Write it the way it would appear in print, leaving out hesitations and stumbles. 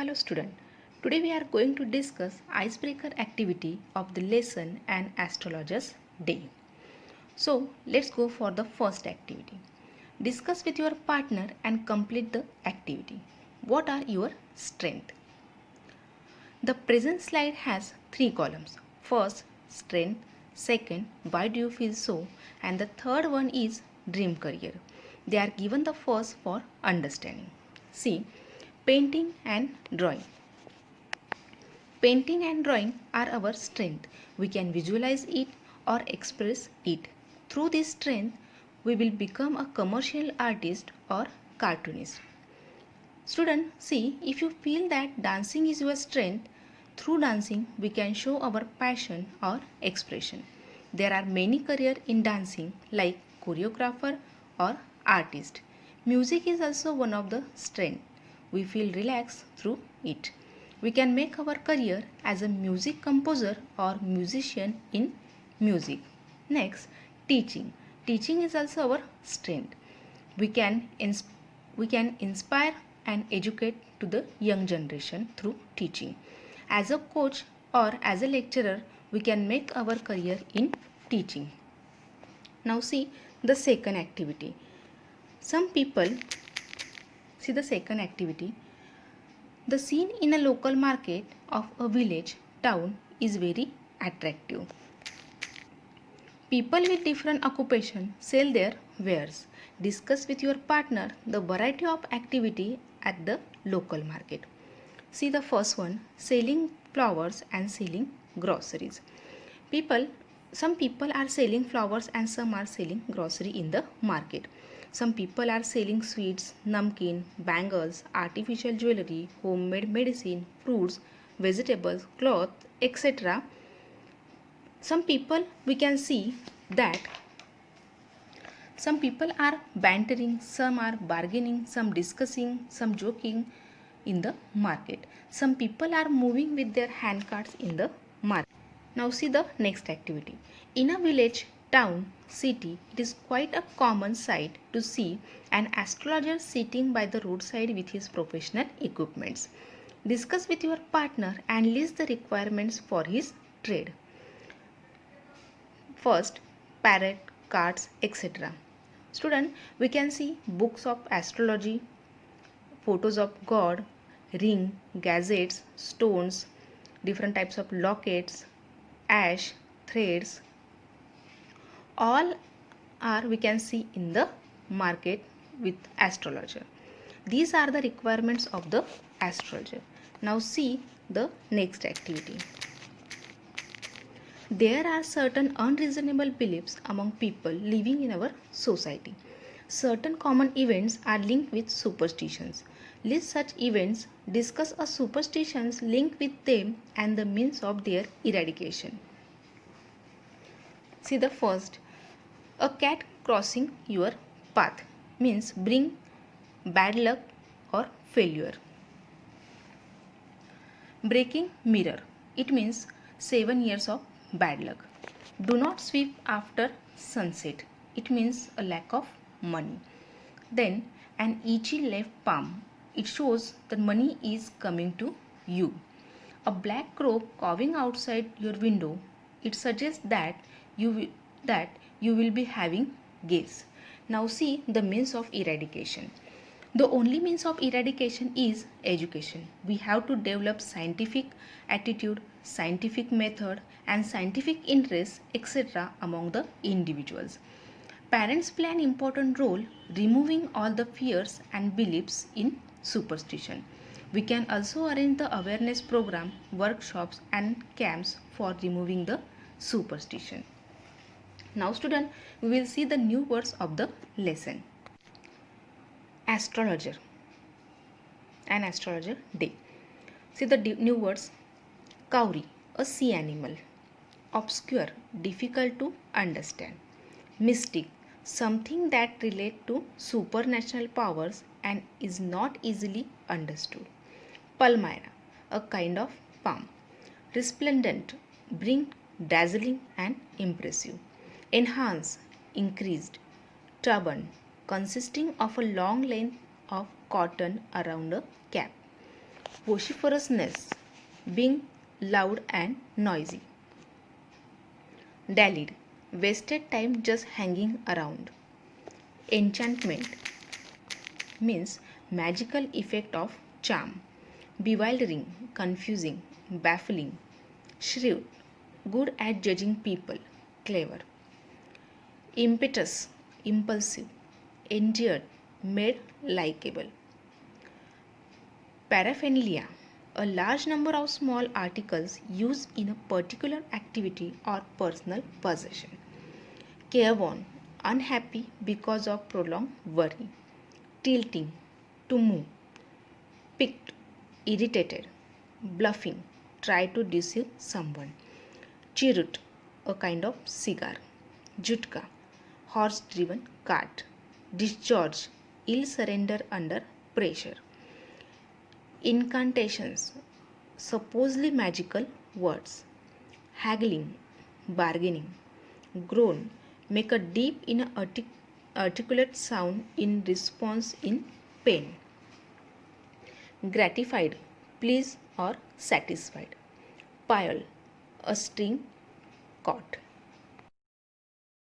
Hello student. Today we are going to discuss icebreaker activity of the lesson and astrologer's day. So let's go for the first activity. Discuss with your partner and complete the activity. What are your strengths? The present slide has three columns. First, strength. Second, why do you feel so? And the third one is dream career. They are given the first for understanding. See, painting and drawing. Painting and drawing are our strength. We can visualize it or express it. Through this strength, we will become a commercial artist or cartoonist. Student, see, if you feel that dancing is your strength, through dancing we can show our passion or expression. There are many careers in dancing like choreographer or artist. Music is also one of the strengths. We feel relaxed through it. We can make our career as a music composer or musician in music. Next, teaching. Teaching is also our strength. We can inspire and educate to the young generation through teaching. As a coach or as a lecturer, we can make our career in teaching. Now see the second activity. Some people see the second activity. The scene in a local market of a village town is very attractive. People with different occupation sell their wares. Discuss with your partner the variety of activity at the local market. See the first one, selling flowers and selling groceries. Some people are selling flowers and some are selling grocery in the market. Some people are selling sweets, namkeen, bangles, artificial jewelry, homemade medicine, fruits, vegetables, cloth, etc. Some people we can see that some people are bantering, some are bargaining, some discussing, some joking in the market. Some people are moving with their handcarts in the market. Now see the next activity. In a village, town, city, it is quite a common sight to see an astrologer sitting by the roadside with his professional equipments. Discuss with your partner and list the requirements for his trade. First, parrot, cards, etc. Student, we can see books of astrology, photos of God, ring, gadgets, stones, different types of lockets, ash, threads. All are we can see in the market with astrologer. These are the requirements of the astrologer. Now see the next activity. There are certain unreasonable beliefs among people living in our society. Certain common events are linked with superstitions. List such events, discuss a superstitions linked with them and the means of their eradication. See the first, a cat crossing your path means bring bad luck or failure. Breaking mirror, it means 7 years of bad luck. Do not sweep after sunset, it means a lack of money. Then an itchy left palm, it shows that money is coming to you. A black crow cawing outside your window, it suggests that you will be having guests. Now see the means of eradication. The only means of eradication is education. We have to develop scientific attitude, scientific method and scientific interest etc. among the individuals. Parents play an important role removing all the fears and beliefs in superstition. We can also arrange the awareness program, workshops and camps for removing the superstition. Now student, we will see the new words of the lesson. Astrologer, an astrologer day. See the new words. Cowrie, a sea animal. Obscure, difficult to understand. Mystic, something that relates to supernatural powers and is not easily understood. Palmyra, a kind of palm. Resplendent, bring dazzling and impressive. Enhance, increased. Turban, consisting of a long length of cotton around a cap. vociferousness, being loud and noisy. Dallied, wasted time just hanging around. Enchantment means magical effect of charm. Bewildering, confusing, baffling. Shrewd, good at judging people, clever. Impetus, impulsive. Endeared, made likable. Paraphernalia, a large number of small articles used in a particular activity or personal possession. Careworn, unhappy because of prolonged worry. Tilting, to move. Piqued, irritated. Bluffing, try to deceive someone. Chirrut, a kind of cigar. Jutka, horse driven cart. Discharge, ill surrender under pressure. Incantations, supposedly magical words. Haggling, bargaining. Groan, make a deep inarticulate sound in response in pain. Gratified, pleased or satisfied. Pile, a string caught.